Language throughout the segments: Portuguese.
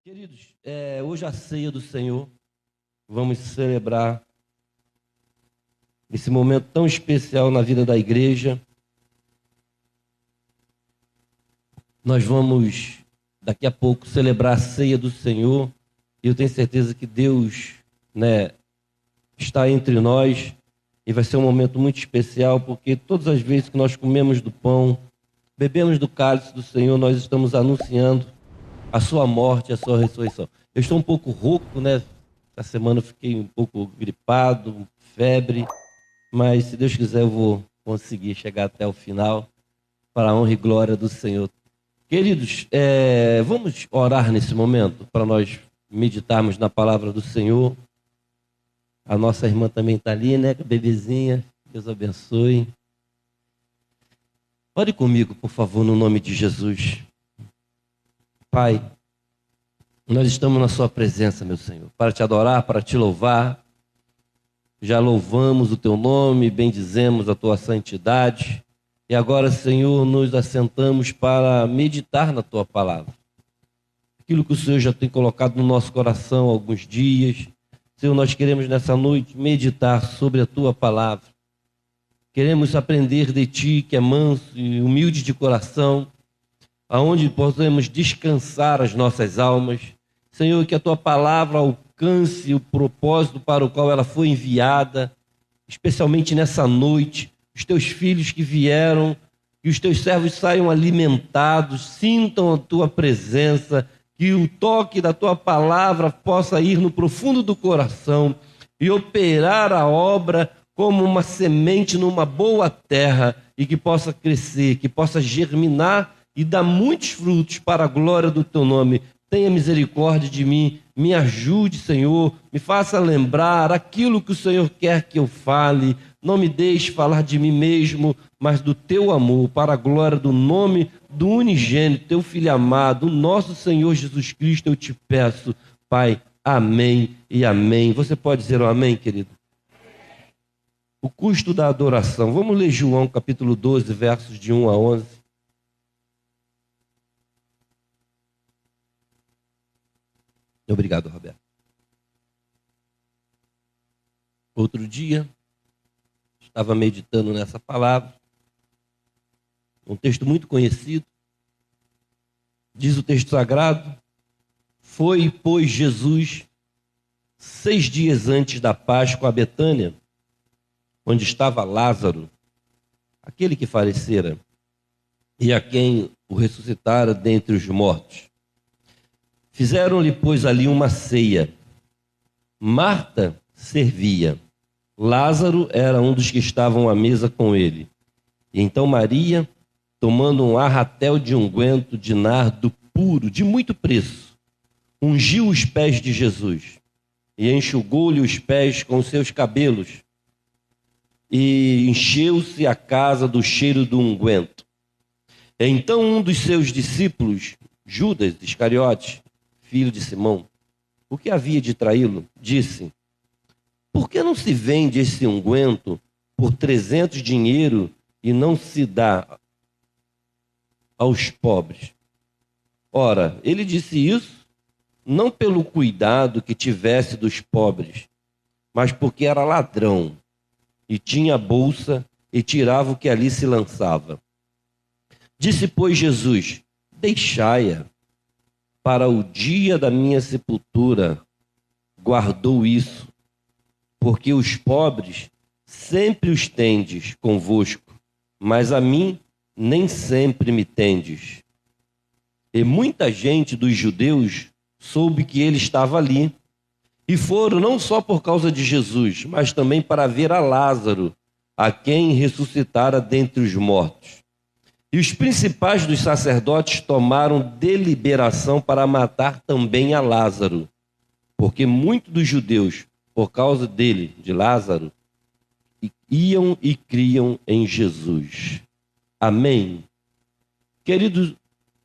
Queridos, hoje a ceia do Senhor, vamos celebrar esse momento tão especial na vida da igreja. Nós vamos, daqui a pouco, celebrar a ceia do Senhor, e eu tenho certeza que Deus, está entre nós, e vai ser um momento muito especial, porque todas as vezes que nós comemos do pão, bebemos do cálice do Senhor, nós estamos anunciando a sua morte, a sua ressurreição. Eu estou um pouco rouco, Essa semana eu fiquei um pouco gripado, febre, mas se Deus quiser eu vou conseguir chegar até o final, para a honra e glória do Senhor. Queridos, vamos orar nesse momento, para nós meditarmos na palavra do Senhor. A nossa irmã também está ali, bebezinha, Deus abençoe. Ore comigo, por favor, no nome de Jesus. Pai, nós estamos na sua presença, meu Senhor, para te adorar, para te louvar. Já louvamos o teu nome, bendizemos a tua santidade. E agora, Senhor, nos assentamos para meditar na tua palavra. Aquilo que o Senhor já tem colocado no nosso coração há alguns dias. Senhor, nós queremos nessa noite meditar sobre a tua palavra. Queremos aprender de ti, que é manso e humilde de coração, aonde possamos descansar as nossas almas. Senhor, que a tua palavra alcance o propósito para o qual ela foi enviada, especialmente nessa noite. Os teus filhos que vieram, que os teus servos saiam alimentados, sintam a tua presença, que o toque da tua palavra possa ir no profundo do coração e operar a obra como uma semente numa boa terra, e que possa crescer, que possa germinar e dar muitos frutos para a glória do teu nome. Tenha misericórdia de mim, me ajude, Senhor, me faça lembrar aquilo que o Senhor quer que eu fale. Não me deixe falar de mim mesmo, mas do teu amor, para a glória do nome do unigênito, teu Filho amado, o nosso Senhor Jesus Cristo, eu te peço, Pai, amém e amém. Você pode dizer um amém, querido? O custo da adoração. Vamos ler João capítulo 12, versos de 1 a 11. Obrigado, Roberto. Outro dia, estava meditando nessa palavra, um texto muito conhecido. Diz o texto sagrado: foi, pois, Jesus 6 dias antes da Páscoa a Betânia, onde estava Lázaro, aquele que falecera, e a quem o ressuscitara dentre os mortos. Fizeram-lhe, pois, ali uma ceia. Marta servia. Lázaro era um dos que estavam à mesa com ele. E então Maria, tomando um arratel de unguento de nardo puro, de muito preço, ungiu os pés de Jesus e enxugou-lhe os pés com seus cabelos, e encheu-se a casa do cheiro do unguento. Então um dos seus discípulos, Judas Iscariote, filho de Simão, o que havia de traí-lo, disse: por que não se vende esse unguento por 300 dinheiro e não se dá aos pobres? Ora, ele disse isso não pelo cuidado que tivesse dos pobres, mas porque era ladrão e tinha bolsa e tirava o que ali se lançava. Disse, pois, Jesus: deixai-a, para o dia da minha sepultura guardou isso, porque os pobres sempre os tendes convosco, mas a mim nem sempre me tendes. E muita gente dos judeus soube que ele estava ali, e foram não só por causa de Jesus, mas também para ver a Lázaro, a quem ressuscitara dentre os mortos. E os principais dos sacerdotes tomaram deliberação para matar também a Lázaro, porque muitos dos judeus, por causa dele, de Lázaro, iam e criam em Jesus. Amém? Queridos,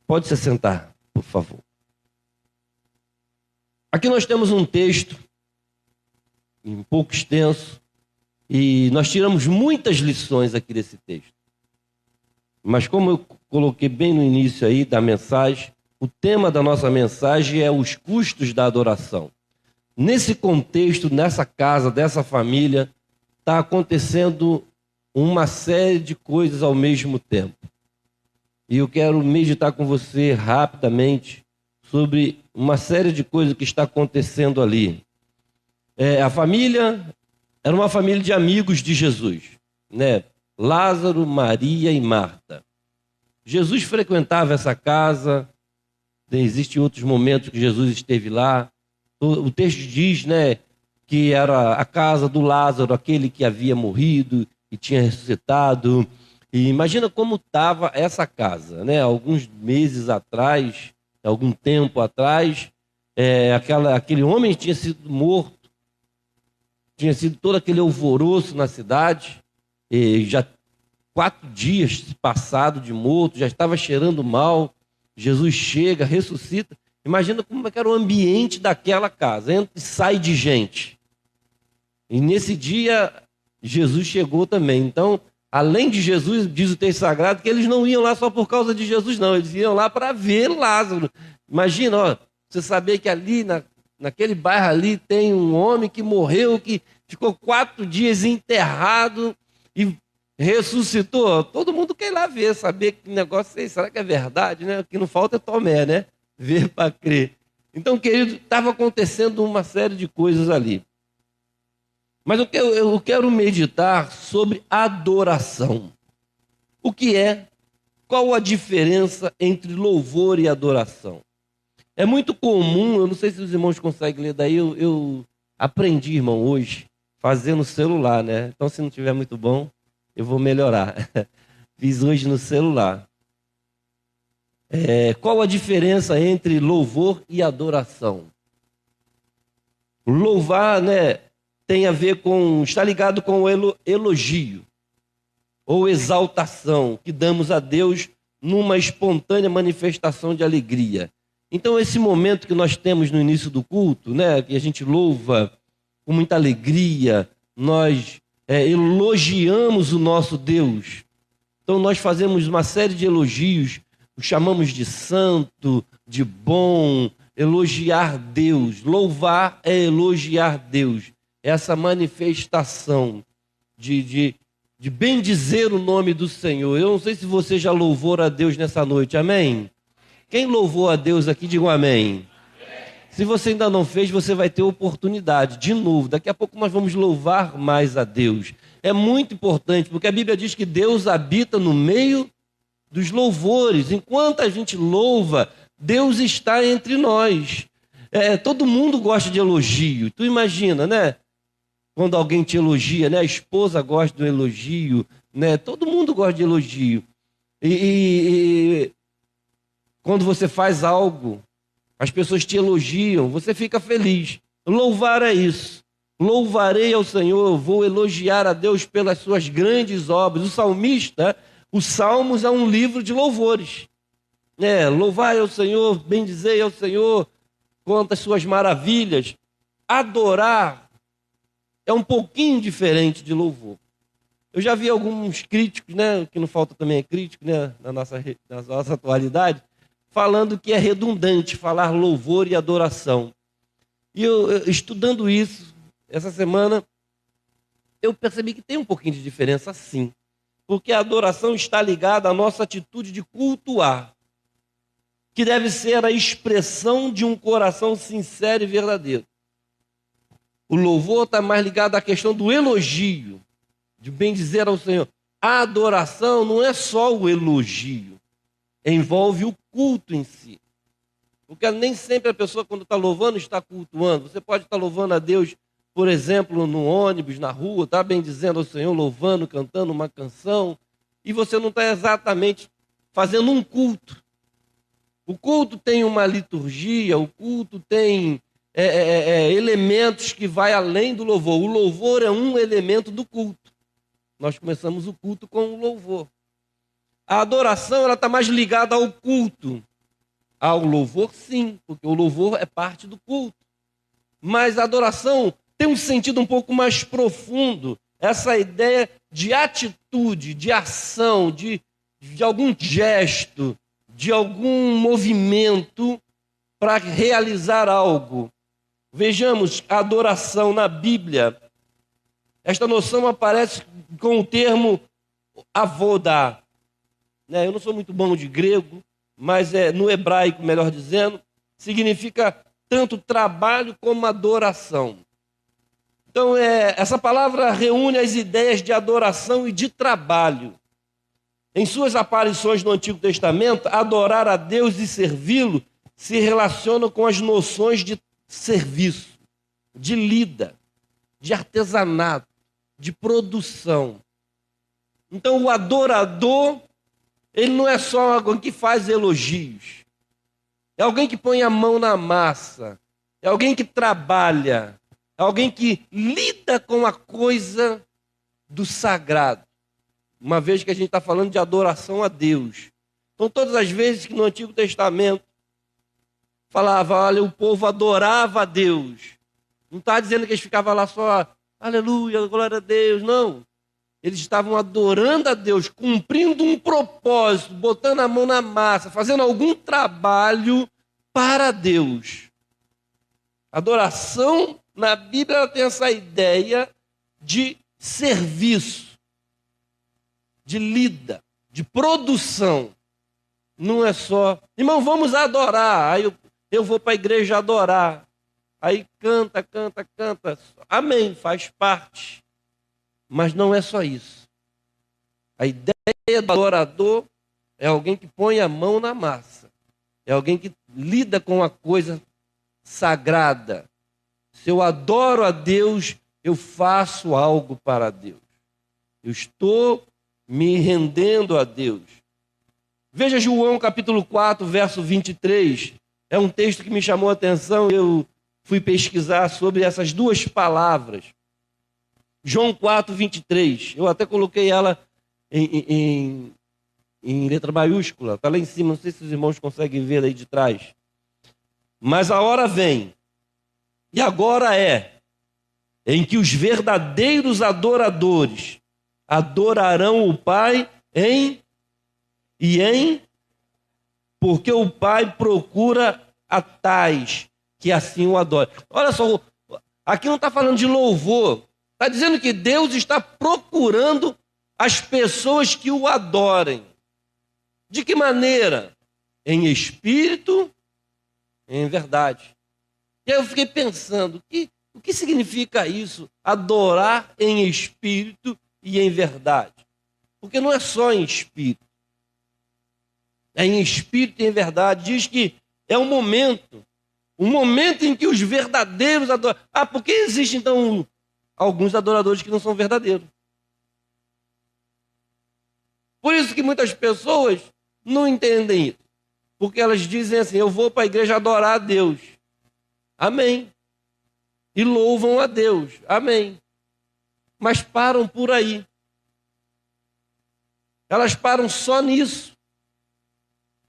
pode se sentar, por favor. Aqui nós temos um texto um pouco extenso, e nós tiramos muitas lições aqui desse texto. Mas como eu coloquei bem no início aí da mensagem, O tema da nossa mensagem é os custos da adoração. Nesse contexto, nessa casa, dessa família, está acontecendo uma série de coisas ao mesmo tempo. E eu quero meditar com você rapidamente sobre uma série de coisas que está acontecendo ali. A família era uma família de amigos de Jesus, né? Lázaro, Maria e Marta. Jesus frequentava essa casa. Existem outros momentos que Jesus esteve lá. O texto diz, né, que era a casa do Lázaro, aquele que havia morrido e tinha ressuscitado. E imagina como estava essa casa, né? Alguns meses atrás, algum tempo atrás, aquele homem tinha sido morto, tinha sido todo aquele alvoroço na cidade, e já 4 dias passado de morto, já estava cheirando mal. Jesus chega, ressuscita. Imagina como era o ambiente daquela casa. Entra e sai de gente. E nesse dia, Jesus chegou também. Então, além de Jesus, diz o texto sagrado, que eles não iam lá só por causa de Jesus, não. Eles iam lá para ver Lázaro. Imagina, ó, você saber que ali, naquele bairro ali, tem um homem que morreu, que ficou 4 dias enterrado e ressuscitou. Todo mundo quer ir lá ver, saber que negócio é esse. Será que é verdade, né? O que não falta é Tomé, né? Ver para crer. Então, querido, estava acontecendo uma série de coisas ali. Mas eu quero meditar sobre adoração. O que é? Qual a diferença entre louvor e adoração? É muito comum, eu não sei se os irmãos conseguem ler daí, eu aprendi, irmão, hoje, fazendo no celular, né? Então, se não estiver muito bom, eu vou melhorar. Fiz hoje no celular. Qual a diferença entre louvor e adoração? Louvar, né, tem a ver com, está ligado com o elogio ou exaltação que damos a Deus numa espontânea manifestação de alegria. Então, esse momento que nós temos no início do culto, né, que a gente louva com muita alegria, nós elogiamos o nosso Deus. Então, nós fazemos uma série de elogios, o chamamos de santo, de bom, elogiar Deus. Louvar é elogiar Deus. Essa manifestação de bendizer o nome do Senhor. Eu não sei se você já louvou a Deus nessa noite, amém? Quem louvou a Deus aqui, diga um amém. Se você ainda não fez, você vai ter oportunidade, de novo. Daqui a pouco nós vamos louvar mais a Deus. É muito importante, porque a Bíblia diz que Deus habita no meio dos louvores. Enquanto a gente louva, Deus está entre nós. Todo mundo gosta de elogio. Tu imagina, né? Quando alguém te elogia, né? A esposa gosta do elogio, né? Todo mundo gosta de elogio. E quando você faz algo, as pessoas te elogiam, você fica feliz. Louvar é isso. Louvarei ao Senhor, vou elogiar a Deus pelas suas grandes obras. O salmista, os Salmos é um livro de louvores. Louvai ao Senhor, bendizei ao Senhor, conta as suas maravilhas. Adorar é um pouquinho diferente de louvor. Eu já vi alguns críticos, né, que não falta também é crítico, né, na nossa atualidade, falando que é redundante falar louvor e adoração. E eu estudando isso, essa semana, eu percebi que tem um pouquinho de diferença sim. Porque a adoração está ligada à nossa atitude de cultuar, que deve ser a expressão de um coração sincero e verdadeiro. O louvor está mais ligado à questão do elogio, de bendizer ao Senhor. A adoração não é só o elogio, envolve o culto em si. Porque nem sempre a pessoa, quando está louvando, está cultuando. Você pode estar louvando a Deus, por exemplo, no ônibus, na rua, está bendizendo ao Senhor, louvando, cantando uma canção, e você não está exatamente fazendo um culto. O culto tem uma liturgia, o culto tem elementos que vai além do louvor. O louvor é um elemento do culto. Nós começamos o culto com o louvor. A adoração ela está mais ligada ao culto. Ao louvor, sim, porque o louvor é parte do culto. Mas a adoração tem um sentido um pouco mais profundo. Essa ideia de atitude, de ação, de algum gesto, de algum movimento para realizar algo. Vejamos a adoração na Bíblia. Esta noção aparece com o termo avodá. Eu não sou muito bom de grego, mas no hebraico, melhor dizendo, significa tanto trabalho como adoração. Então, essa palavra reúne as ideias de adoração e de trabalho. Em suas aparições no Antigo Testamento, adorar a Deus e servi-lo se relacionam com as noções de serviço, de lida, de artesanato, de produção. Então, o adorador, ele não é só alguém que faz elogios. É alguém que põe a mão na massa. É alguém que trabalha. É alguém que lida com a coisa do sagrado. Uma vez que a gente está falando de adoração a Deus. Então, todas as vezes que no Antigo Testamento falava, olha, o povo adorava a Deus. Não está dizendo que eles ficavam lá só, aleluia, glória a Deus. Não. Eles estavam adorando a Deus, cumprindo um propósito, botando a mão na massa, fazendo algum trabalho para Deus. Adoração, na Bíblia, ela tem essa ideia de serviço, de lida, de produção. Não é só, irmão, vamos adorar. Aí eu vou para a igreja adorar. Aí canta. Amém, faz parte. Mas não é só isso. A ideia do adorador é alguém que põe a mão na massa. É alguém que lida com a coisa sagrada. Se eu adoro a Deus, eu faço algo para Deus. Eu estou me rendendo a Deus. Veja João capítulo 4, verso 23. É um texto que me chamou a atenção. Eu fui pesquisar sobre essas duas palavras. João 4, 23. Eu até coloquei ela em letra maiúscula. Está lá em cima, não sei se os irmãos conseguem ver aí de trás. Mas a hora vem, e agora em que os verdadeiros adoradores adorarão o Pai porque o Pai procura a tais que assim o adorem. Olha só, aqui não está falando de louvor. Está dizendo que Deus está procurando as pessoas que o adorem. De que maneira? Em espírito, em verdade. E aí eu fiquei pensando, o que significa isso? Adorar em espírito e em verdade. Porque não é só em espírito. É em espírito e em verdade. Diz que é um momento em que os verdadeiros adoram. Por que existe então alguns adoradores que não são verdadeiros? Por isso que muitas pessoas não entendem isso. Porque elas dizem assim, eu vou para a igreja adorar a Deus. Amém. E louvam a Deus. Amém. Mas param por aí. Elas param só nisso.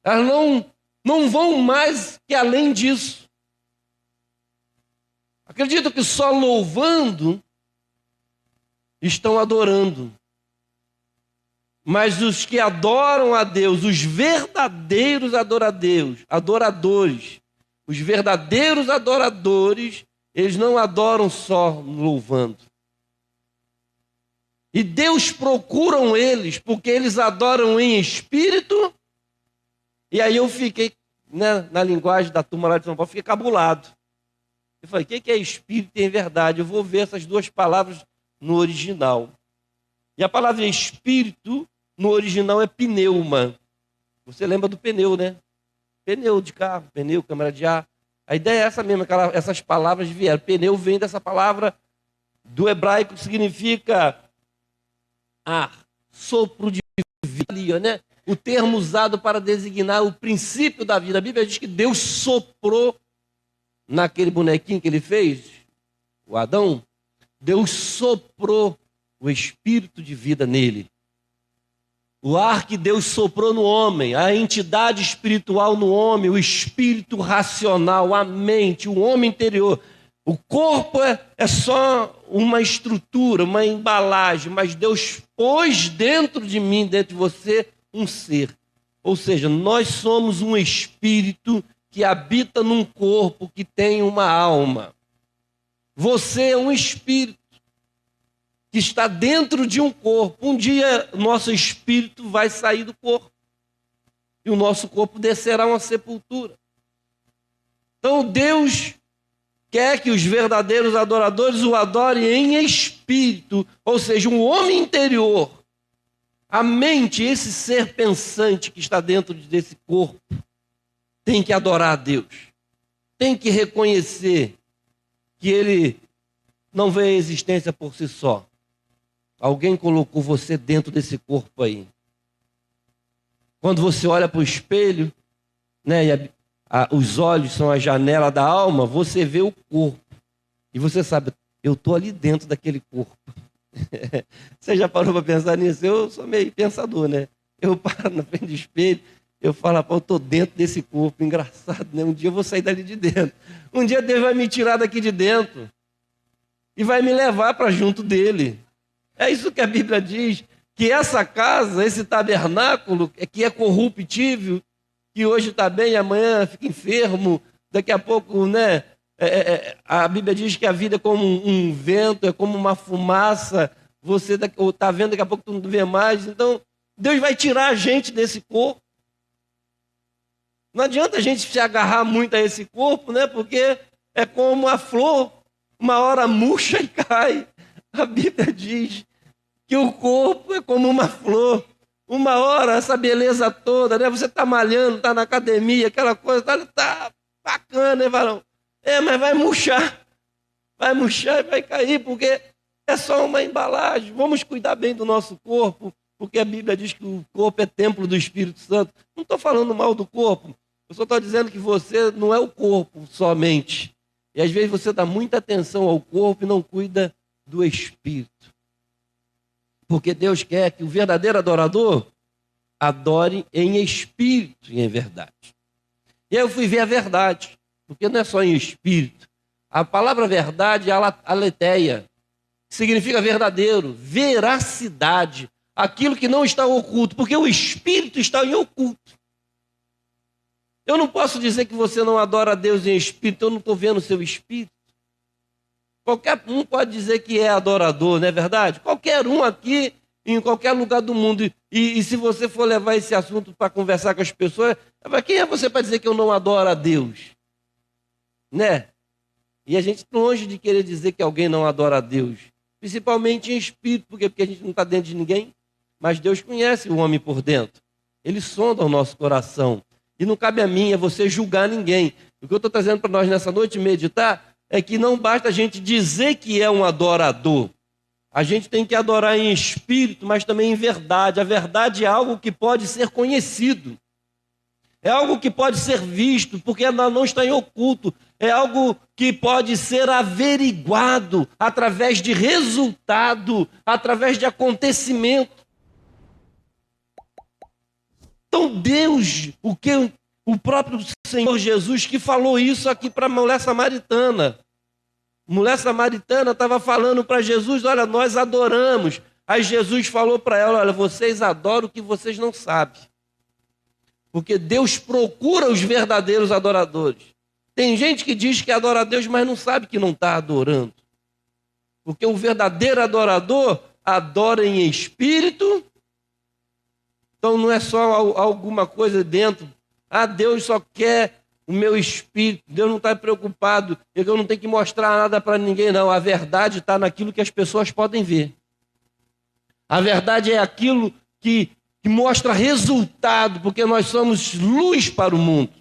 Elas não vão mais que além disso. Acredito que só louvando estão adorando. Mas os que adoram a Deus, os verdadeiros adoradores, os verdadeiros adoradores, eles não adoram só louvando. E Deus procuram eles, porque eles adoram em espírito. E aí eu fiquei, na linguagem da turma lá de São Paulo, fiquei cabulado. Eu falei, o que é espírito e em verdade? Eu vou ver essas duas palavras no original. E a palavra espírito, no original, é pneuma. Você lembra do pneu, né? Pneu de carro, pneu, câmara de ar. A ideia é essa mesmo, essas palavras vieram. Pneu vem dessa palavra do hebraico que significa ar, sopro de vida, né? O termo usado para designar o princípio da vida. A Bíblia diz que Deus soprou naquele bonequinho que ele fez, o Adão. Deus soprou o espírito de vida nele. O ar que Deus soprou no homem, a entidade espiritual no homem, o espírito racional, a mente, o homem interior. O corpo é só uma estrutura, uma embalagem, mas Deus pôs dentro de mim, dentro de você, um ser. Ou seja, nós somos um espírito que habita num corpo que tem uma alma. Você é um espírito que está dentro de um corpo. Um dia, nosso espírito vai sair do corpo. E o nosso corpo descerá a uma sepultura. Então, Deus quer que os verdadeiros adoradores o adorem em espírito, ou seja, um homem interior. A mente, esse ser pensante que está dentro desse corpo, tem que adorar a Deus. Tem que reconhecer que ele não veio à existência por si só. Alguém colocou você dentro desse corpo aí. Quando você olha para o espelho, né, e os olhos são a janela da alma, você vê o corpo. E você sabe, eu estou ali dentro daquele corpo. Você já parou para pensar nisso? Eu sou meio pensador, né? Eu paro na frente do espelho, eu falo, eu estou dentro desse corpo. Engraçado, né? Um dia eu vou sair dali de dentro. Um dia Deus vai me tirar daqui de dentro e vai me levar para junto dele. É isso que a Bíblia diz, que essa casa, esse tabernáculo, que é corruptível, que hoje está bem, amanhã fica enfermo, daqui a pouco, né? A Bíblia diz que a vida é como um vento, é como uma fumaça, você está vendo, daqui a pouco tu não vê mais. Então, Deus vai tirar a gente desse corpo. Não adianta a gente se agarrar muito a esse corpo, né? Porque é como a flor, uma hora murcha e cai. A Bíblia diz que o corpo é como uma flor. Uma hora, essa beleza toda, né? Você está malhando, está na academia, aquela coisa, tá bacana, né, varão? Mas vai murchar e vai cair, porque é só uma embalagem. Vamos cuidar bem do nosso corpo, porque a Bíblia diz que o corpo é templo do Espírito Santo. Não estou falando mal do corpo, eu só estou dizendo que você não é o corpo somente. E às vezes você dá muita atenção ao corpo e não cuida do Espírito. Porque Deus quer que o verdadeiro adorador adore em espírito e em verdade. E aí eu fui ver a verdade, porque não é só em espírito. A palavra verdade é aletheia, que significa verdadeiro, veracidade, aquilo que não está oculto, porque o espírito está em oculto. Eu não posso dizer que você não adora a Deus em espírito, eu não estou vendo o seu espírito. Qualquer um pode dizer que é adorador, não é verdade? Qualquer um aqui, em qualquer lugar do mundo. E se você for levar esse assunto para conversar com as pessoas, quem é você para dizer que eu não adoro a Deus? Né? E a gente longe de querer dizer que alguém não adora a Deus. Principalmente em espírito, porque a gente não está dentro de ninguém. Mas Deus conhece o homem por dentro. Ele sonda o nosso coração. E não cabe a mim, é você julgar ninguém. O que eu estou trazendo para nós nessa noite meditar é que não basta a gente dizer que é um adorador. A gente tem que adorar em espírito, mas também em verdade. A verdade é algo que pode ser conhecido. É algo que pode ser visto, porque ela não está em oculto. É algo que pode ser averiguado através de resultado, através de acontecimento. Então Deus, o próprio Senhor Jesus que falou isso aqui para a mulher samaritana. A mulher samaritana estava falando para Jesus, olha, nós adoramos. Aí Jesus falou para ela, olha, vocês adoram o que vocês não sabem. Porque Deus procura os verdadeiros adoradores. Tem gente que diz que adora a Deus, mas não sabe que não está adorando. Porque o verdadeiro adorador adora em espírito. Então não é só alguma coisa dentro. Deus só quer o meu espírito. Deus não está preocupado. Eu não tenho que mostrar nada para ninguém, não. A verdade está naquilo que as pessoas podem ver. A verdade é aquilo que mostra resultado, porque nós somos luz para o mundo.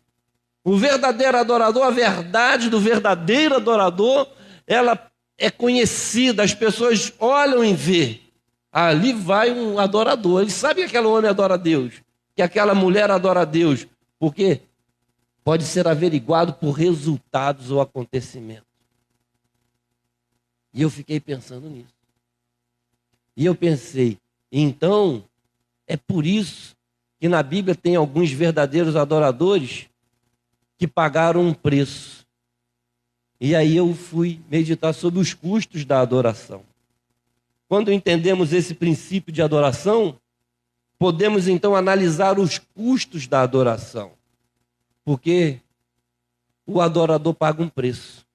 O verdadeiro adorador, a verdade do verdadeiro adorador, ela é conhecida, as pessoas olham e vê. Ali vai um adorador. Ele sabe que aquele homem adora a Deus, que aquela mulher adora a Deus, porque pode ser averiguado por resultados ou acontecimentos. E eu fiquei pensando nisso. E eu pensei, então, é por isso que na Bíblia tem alguns verdadeiros adoradores que pagaram um preço. E aí eu fui meditar sobre os custos da adoração. Quando entendemos esse princípio de adoração, podemos então analisar os custos da adoração. Porque o adorador paga um preço.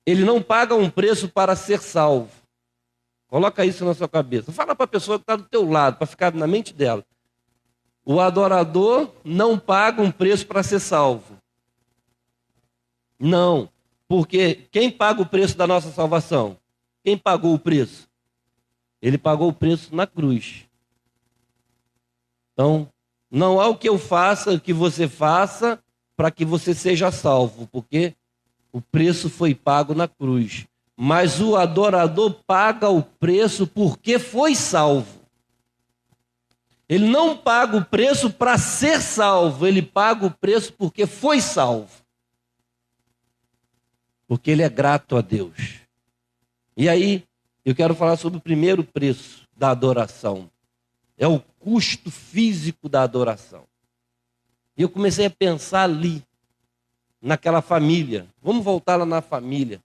Ele não paga um preço para ser salvo. Coloca isso na sua cabeça. Fala para a pessoa que está do teu lado, para ficar na mente dela. O adorador não paga um preço para ser salvo. Não, porque quem paga o preço da nossa salvação? Quem pagou o preço? Ele pagou o preço na cruz. Então, não há o que eu faça, o que você faça, para que você seja salvo, porque o preço foi pago na cruz. Mas o adorador paga o preço porque foi salvo. Ele não paga o preço para ser salvo, ele paga o preço porque foi salvo. Porque ele é grato a Deus. E aí, eu quero falar sobre o primeiro preço da adoração. É o custo físico da adoração. E eu comecei a pensar ali, naquela família. Vamos voltar lá na família.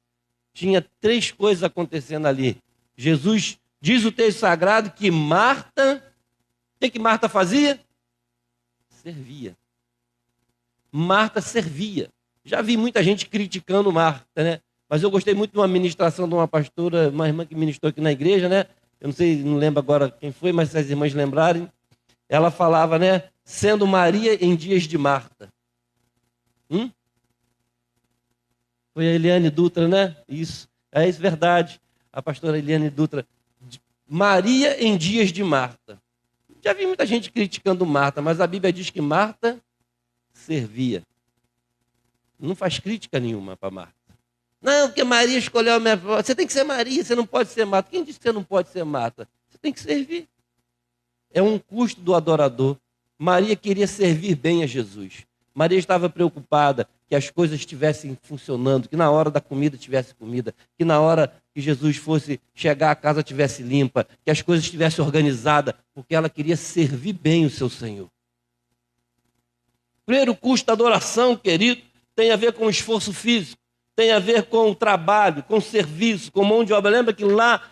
Tinha 3 coisas acontecendo ali. Jesus diz o texto sagrado que Marta, o que Marta fazia? Servia. Marta servia. Já vi muita gente criticando Marta, né? Mas eu gostei muito de uma ministração de uma pastora, uma irmã que ministrou aqui na igreja, né? Eu não sei, não lembro agora quem foi, mas se as irmãs lembrarem, ela falava, né? Sendo Maria em dias de Marta. Foi a Eliane Dutra, né? Isso, é isso, verdade. A pastora Eliane Dutra. Maria em dias de Marta. Já vi muita gente criticando Marta, mas a Bíblia diz que Marta servia. Não faz crítica nenhuma para Marta. Não, porque Maria escolheu a minha... Você tem que ser Maria, você não pode ser Marta. Quem disse que você não pode ser Marta? Você tem que servir. É um custo do adorador. Maria queria servir bem a Jesus. Maria estava preocupada que as coisas estivessem funcionando, que na hora da comida tivesse comida, que na hora que Jesus fosse chegar a casa tivesse limpa, que as coisas estivessem organizadas, porque ela queria servir bem o seu Senhor. Primeiro custo da adoração, querido, tem a ver com o esforço físico, tem a ver com o trabalho, com o serviço, com mão de obra. Lembra que lá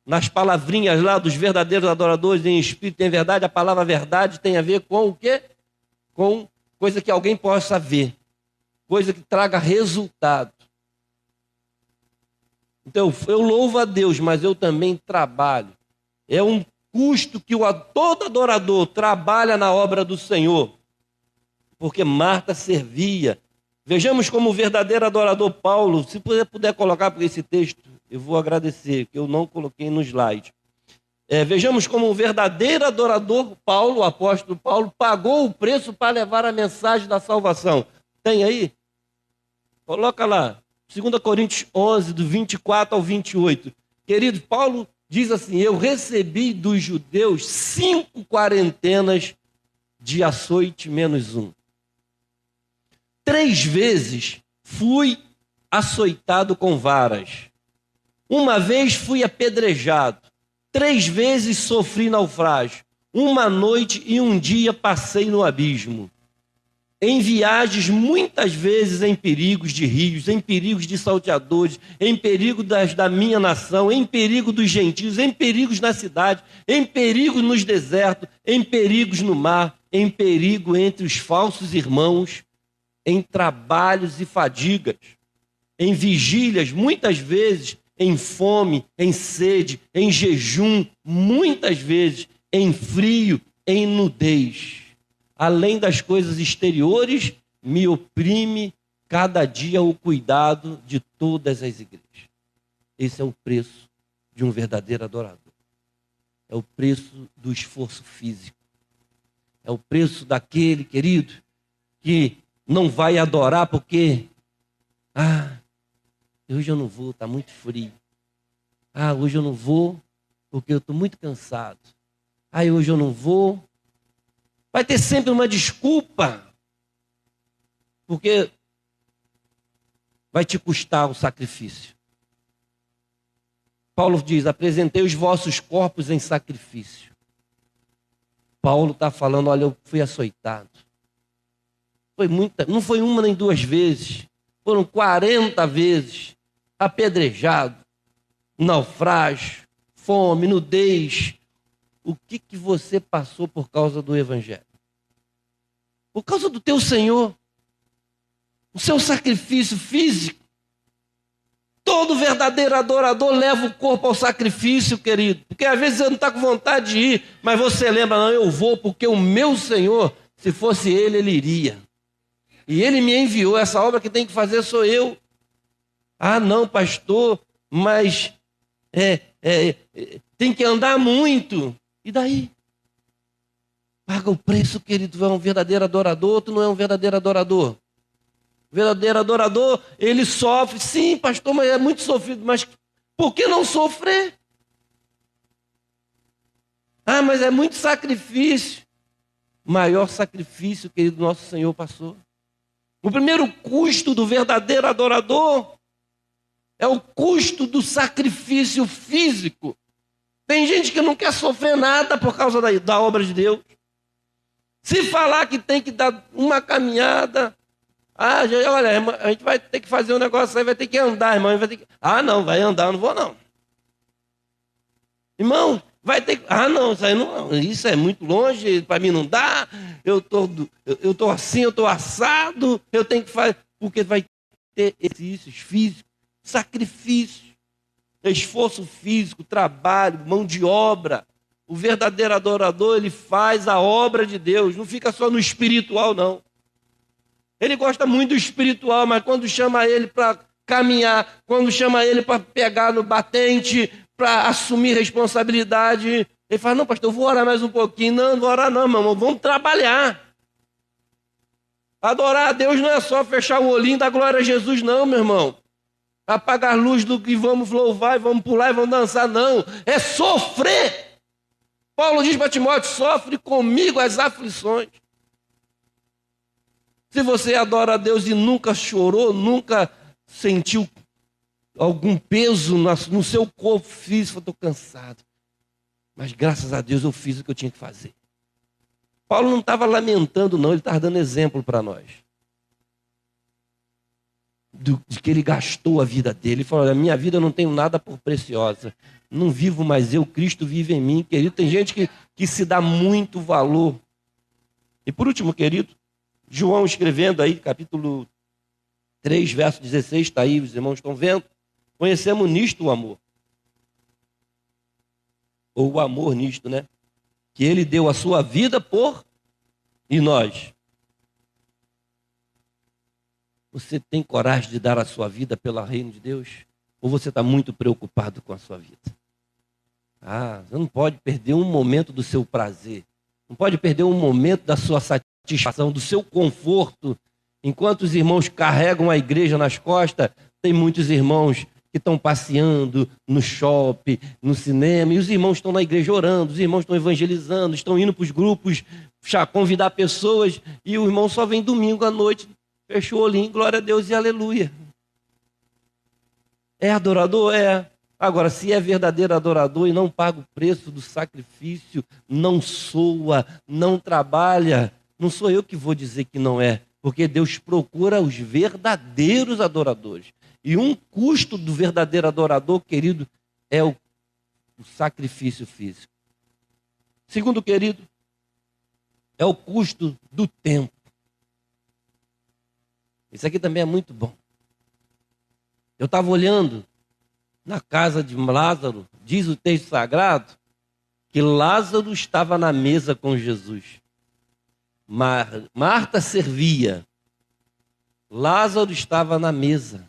nas palavrinhas lá dos verdadeiros adoradores em espírito e em verdade, a palavra verdade tem a ver com o quê? Com coisa que alguém possa ver, coisa que traga resultado. Então, eu louvo a Deus, mas eu também trabalho. É um custo que todo adorador trabalha na obra do Senhor, porque Marta servia. Vejamos como o verdadeiro adorador Paulo, se puder colocar por esse texto, eu vou agradecer, que eu não coloquei no slide. Vejamos como o verdadeiro adorador Paulo, o apóstolo Paulo, pagou o preço para levar a mensagem da salvação. Tem aí? Coloca lá, 2 Coríntios 11, do 24 ao 28. Querido, Paulo diz assim, eu recebi dos judeus 5 quarentenas de açoite menos 1. 3 vezes fui açoitado com varas. 1 vez fui apedrejado. 3 vezes sofri naufrágio. 1 noite e 1 dia passei no abismo. Em viagens, muitas vezes em perigos de rios, em perigos de salteadores, em perigo da minha nação, em perigo dos gentios, em perigos na cidade, em perigos nos desertos, em perigos no mar, em perigo entre os falsos irmãos, em trabalhos e fadigas, em vigílias, muitas vezes, em fome, em sede, em jejum, muitas vezes, em frio, em nudez. Além das coisas exteriores, me oprime cada dia o cuidado de todas as igrejas. Esse é o preço de um verdadeiro adorador. É o preço do esforço físico. É o preço daquele, querido, que não vai adorar porque... hoje eu não vou, está muito frio. Hoje eu não vou porque eu estou muito cansado. Hoje eu não vou. Vai ter sempre uma desculpa. Porque vai te custar o sacrifício. Paulo diz, apresentei os vossos corpos em sacrifício. Paulo está falando, olha, eu fui açoitado. Não foi 1 nem 2 vezes. Foram 40 vezes. Apedrejado, naufrágio, fome, nudez. O que você passou por causa do Evangelho? Por causa do teu Senhor. O seu sacrifício físico. Todo verdadeiro adorador leva o corpo ao sacrifício, querido. Porque às vezes você não está com vontade de ir, mas você lembra, não, eu vou porque o meu Senhor, se fosse Ele, Ele iria. E Ele me enviou, essa obra que tem que fazer sou eu. Ah, não, pastor, mas tem que andar muito. E daí? Paga o preço, querido. Tu é um verdadeiro adorador, tu não é um verdadeiro adorador. O verdadeiro adorador, ele sofre. Sim, pastor, mas é muito sofrido. Mas por que não sofrer? Ah, mas é muito sacrifício. O maior sacrifício, querido, nosso Senhor passou. O primeiro custo do verdadeiro adorador é o custo do sacrifício físico. Tem gente que não quer sofrer nada por causa da obra de Deus. Se falar que tem que dar uma caminhada, olha, irmã, a gente vai ter que fazer um negócio aí, vai ter que andar, irmão. Não, vai andar, eu não vou não. Irmão, vai ter que... não, isso aí não, isso é muito longe, para mim não dá, eu tô assim, eu tô assado, eu tenho que fazer, porque vai ter exercícios físicos, sacrifício, esforço físico, trabalho, mão de obra. O verdadeiro adorador, ele faz a obra de Deus, não fica só no espiritual, não. Ele gosta muito do espiritual, mas quando chama ele para caminhar, quando chama ele para pegar no batente, para assumir responsabilidade, ele fala, não, pastor, eu vou orar mais um pouquinho. Não vou orar não, meu irmão, vamos trabalhar. Adorar a Deus não é só fechar o olhinho e dar glória a Jesus, não, meu irmão. Apagar a luz do que vamos louvar, e vamos pular e vamos dançar, não. É sofrer. Paulo diz para Timóteo, sofre comigo as aflições. Se você adora a Deus e nunca chorou, nunca sentiu algum peso no seu corpo físico, eu estou cansado. Mas graças a Deus eu fiz o que eu tinha que fazer. Paulo não estava lamentando, não, ele estava dando exemplo para nós. De que ele gastou a vida dele. Ele falou, a minha vida eu não tenho nada por preciosa. Não vivo mais eu, Cristo vive em mim. Querido, tem gente que se dá muito valor. E por último, querido, João escrevendo aí, capítulo 3, verso 16, está aí, os irmãos estão vendo. Conhecemos nisto o amor. Ou o amor nisto, né? Que ele deu a sua vida por e nós. Você tem coragem de dar a sua vida pelo reino de Deus? Ou você está muito preocupado com a sua vida? Você não pode perder um momento do seu prazer. Não pode perder um momento da sua satisfação, do seu conforto. Enquanto os irmãos carregam a igreja nas costas, tem muitos irmãos que estão passeando no shopping, no cinema, e os irmãos estão na igreja orando, os irmãos estão evangelizando, estão indo para os grupos convidar pessoas, e o irmão só vem domingo à noite, fechou o olhinho, glória a Deus e aleluia. É adorador? É. Agora, se é verdadeiro adorador e não paga o preço do sacrifício, não soa, não trabalha, não sou eu que vou dizer que não é, porque Deus procura os verdadeiros adoradores. E um custo do verdadeiro adorador, querido, é o sacrifício físico. Segundo, querido, é o custo do tempo. Isso aqui também é muito bom. Eu estava olhando na casa de Lázaro, diz o texto sagrado, que Lázaro estava na mesa com Jesus. Marta servia. Lázaro estava na mesa.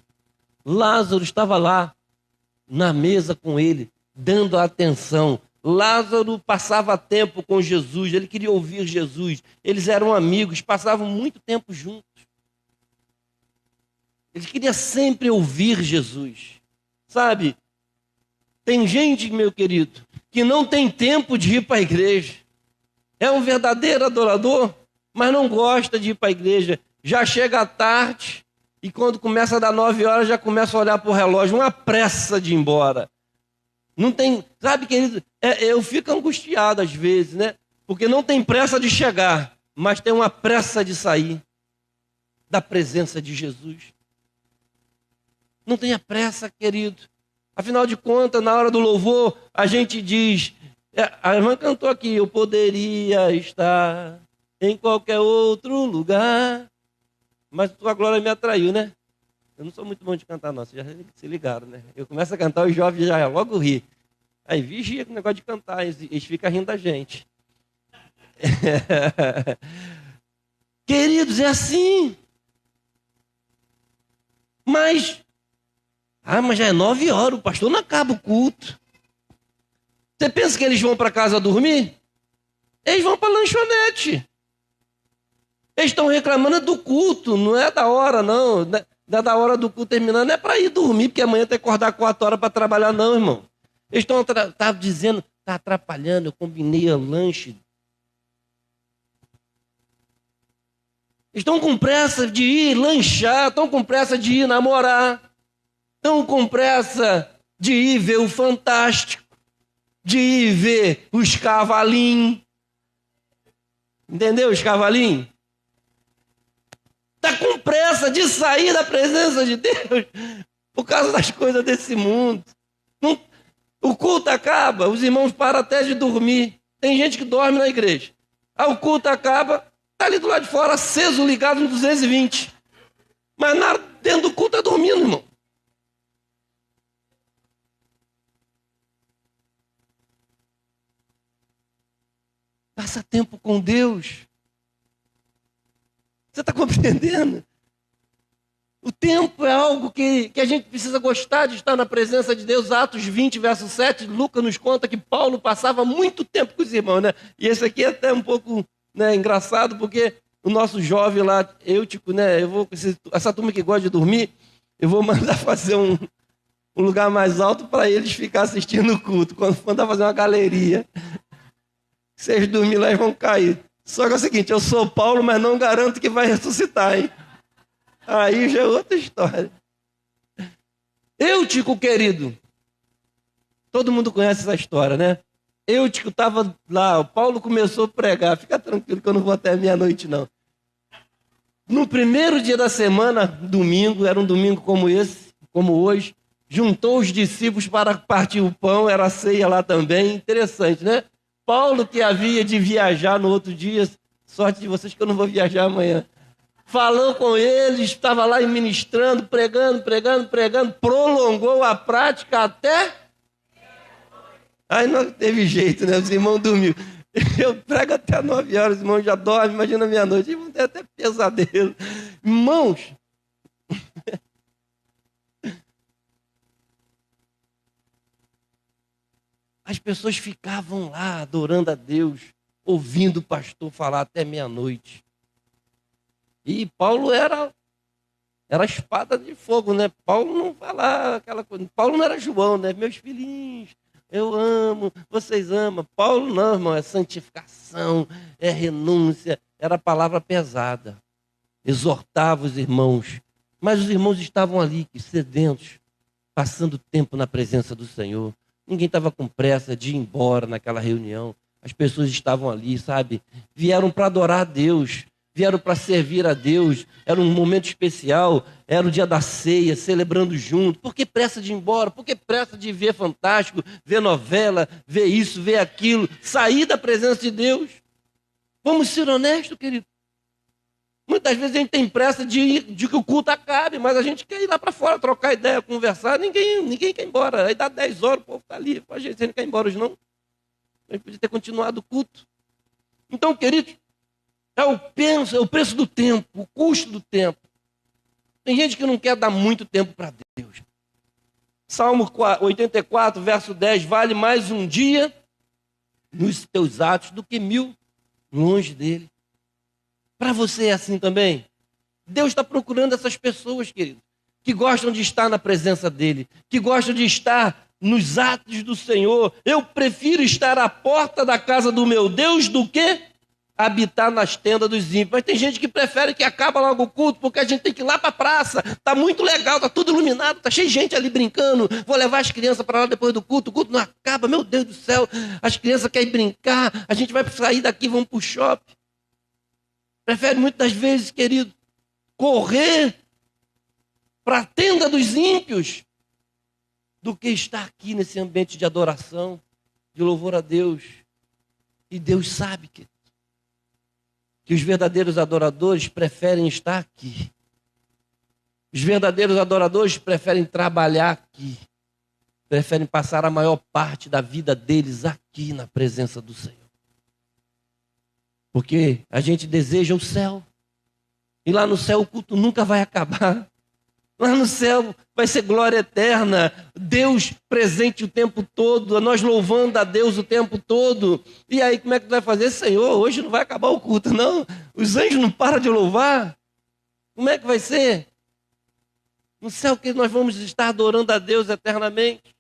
Lázaro estava lá, na mesa com ele, dando atenção. Lázaro passava tempo com Jesus, ele queria ouvir Jesus. Eles eram amigos, passavam muito tempo juntos. Ele queria sempre ouvir Jesus. Sabe, tem gente, meu querido, que não tem tempo de ir para a igreja. É um verdadeiro adorador, mas não gosta de ir para a igreja. Já chega à tarde e quando começa a dar 9 horas já começa a olhar para o relógio, uma pressa de ir embora. Não tem, sabe, querido, eu fico angustiado às vezes, né? Porque não tem pressa de chegar, mas tem uma pressa de sair da presença de Jesus. Não tenha pressa, querido. Afinal de contas, na hora do louvor, a gente diz, a irmã cantou aqui, eu poderia estar em qualquer outro lugar, mas tua glória me atraiu, né? Eu não sou muito bom de cantar, não, vocês já se ligaram, né? Eu começo a cantar, os jovens já logo ri. Aí vigia com o negócio de cantar, eles ficam rindo da gente. Queridos, é assim. Mas já é 9 horas, o pastor não acaba o culto. Você pensa que eles vão para casa dormir? Eles vão para a lanchonete. Eles estão reclamando do culto, não é da hora, não. Não é da hora do culto terminando, não é para ir dormir, porque amanhã tem que acordar 4 horas para trabalhar, não, irmão. Eles estão dizendo, está atrapalhando, eu combinei o lanche. Estão com pressa de ir lanchar, estão com pressa de ir namorar, estão com pressa de ir ver o Fantástico, de ir ver os cavalinhos. Entendeu, os cavalinhos? Está com pressa de sair da presença de Deus por causa das coisas desse mundo. O culto acaba, os irmãos param até de dormir. Tem gente que dorme na igreja. Aí o culto acaba, está ali do lado de fora, aceso, ligado no 220. Mas dentro do culto está dormindo, irmão. Passa tempo com Deus. Você está compreendendo? O tempo é algo que a gente precisa gostar de estar na presença de Deus. Atos 20, verso 7, Lucas nos conta que Paulo passava muito tempo com os irmãos, né? E esse aqui é até um pouco, né, engraçado, porque o nosso jovem lá, Eutico, né? Essa turma que gosta de dormir, eu vou mandar fazer um lugar mais alto para eles ficarem assistindo o culto. Quando mandar fazer uma galeria, se eles dormirem lá, eles vão cair. Só que é o seguinte, eu sou Paulo, mas não garanto que vai ressuscitar, hein? Aí já é outra história. Eutico, querido. Todo mundo conhece essa história, né? Eutico estava lá, o Paulo começou a pregar. Fica tranquilo que eu não vou até meia-noite, não. No primeiro dia da semana, domingo, era um domingo como esse, como hoje, juntou os discípulos para partir o pão, era a ceia lá também. Interessante, né? Paulo, que havia de viajar no outro dia, sorte de vocês que eu não vou viajar amanhã. Falou com eles, estava lá ministrando, pregando, prolongou a prática até... Aí não teve jeito, né? Os irmãos dormiram. Eu prego até 9 horas, os irmãos já dormem, imagina meia-noite, eles vão ter até pesadelo. Irmãos, as pessoas ficavam lá adorando a Deus, ouvindo o pastor falar até meia-noite. E Paulo era a espada de fogo, né? Paulo não falava aquela coisa. Paulo não era João, né? Meus filhinhos, eu amo, vocês amam. Paulo não, irmão, é santificação, é renúncia. Era a palavra pesada. Exortava os irmãos. Mas os irmãos estavam ali, sedentos, passando tempo na presença do Senhor. Ninguém estava com pressa de ir embora naquela reunião. As pessoas estavam ali, sabe? Vieram para adorar a Deus. Vieram para servir a Deus, era um momento especial, era o dia da ceia, celebrando junto. Por que pressa de ir embora? Por que pressa de ver Fantástico, ver novela, ver isso, ver aquilo, sair da presença de Deus? Vamos ser honestos, querido. Muitas vezes a gente tem pressa de que o culto acabe, mas a gente quer ir lá para fora, trocar ideia, conversar, ninguém quer ir embora. Aí dá 10 horas, o povo está ali, a gente não quer ir embora hoje não. A gente podia ter continuado o culto. Então, querido, é o preço do tempo, o custo do tempo. Tem gente que não quer dar muito tempo para Deus. Salmo 84, verso 10, vale mais um dia nos teus atos do que 1000 longe dele. Para você é assim também? Deus está procurando essas pessoas, querido, que gostam de estar na presença dele, que gostam de estar nos atos do Senhor. Eu prefiro estar à porta da casa do meu Deus do que habitar nas tendas dos ímpios. Mas tem gente que prefere que acabe logo o culto, porque a gente tem que ir lá para a praça. Está muito legal, está tudo iluminado, está cheio de gente ali brincando. Vou levar as crianças para lá depois do culto. O culto não acaba, meu Deus do céu. As crianças querem brincar, a gente vai sair daqui, vamos para o shopping. Prefere muitas vezes, querido, correr para a tenda dos ímpios do que estar aqui nesse ambiente de adoração, de louvor a Deus. E Deus sabe que os verdadeiros adoradores preferem estar aqui. Os verdadeiros adoradores preferem trabalhar aqui. Preferem passar a maior parte da vida deles aqui na presença do Senhor. Porque a gente deseja o céu. E lá no céu o culto nunca vai acabar. Lá no céu vai ser glória eterna. Deus presente o tempo todo. Nós louvando a Deus o tempo todo. E aí como é que tu vai fazer? Senhor, hoje não vai acabar o culto, não. Os anjos não param de louvar. Como é que vai ser? No céu que nós vamos estar adorando a Deus eternamente.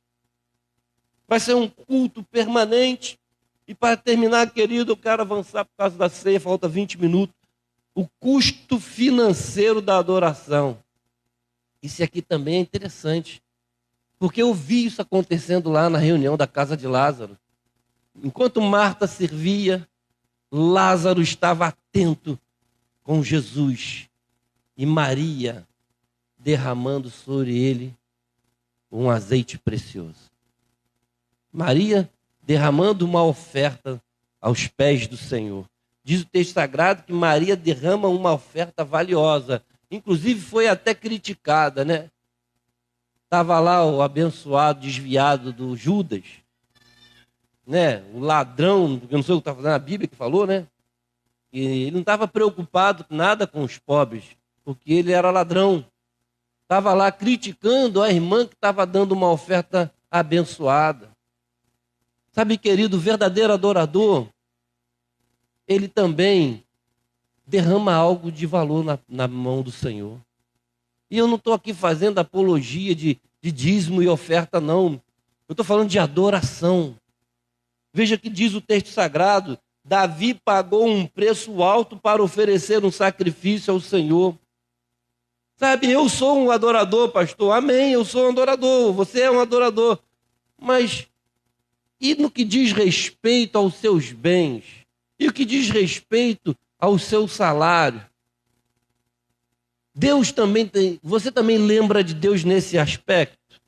Vai ser um culto permanente. E para terminar, querido, eu quero avançar por causa da ceia, falta 20 minutos. O custo financeiro da adoração. Isso aqui também é interessante. Porque eu vi isso acontecendo lá na reunião da casa de Lázaro. Enquanto Marta servia, Lázaro estava atento com Jesus. E Maria derramando sobre ele um azeite precioso. Maria derramando uma oferta aos pés do Senhor. Diz o texto sagrado que Maria derrama uma oferta valiosa. Inclusive foi até criticada, né? Estava lá o abençoado desviado do Judas, né? O ladrão, eu não sei o que está fazendo, a Bíblia que falou, né? E ele não estava preocupado nada com os pobres, porque ele era ladrão. Estava lá criticando a irmã que estava dando uma oferta abençoada. Sabe, querido, o verdadeiro adorador, ele também derrama algo de valor na mão do Senhor. E eu não estou aqui fazendo apologia de dízimo e oferta, não. Eu estou falando de adoração. Veja que diz o texto sagrado, Davi pagou um preço alto para oferecer um sacrifício ao Senhor. Sabe, eu sou um adorador, pastor. Amém, eu sou um adorador. Você é um adorador. Mas e no que diz respeito aos seus bens? E o que diz respeito ao seu salário? Deus também tem. Você também lembra de Deus nesse aspecto?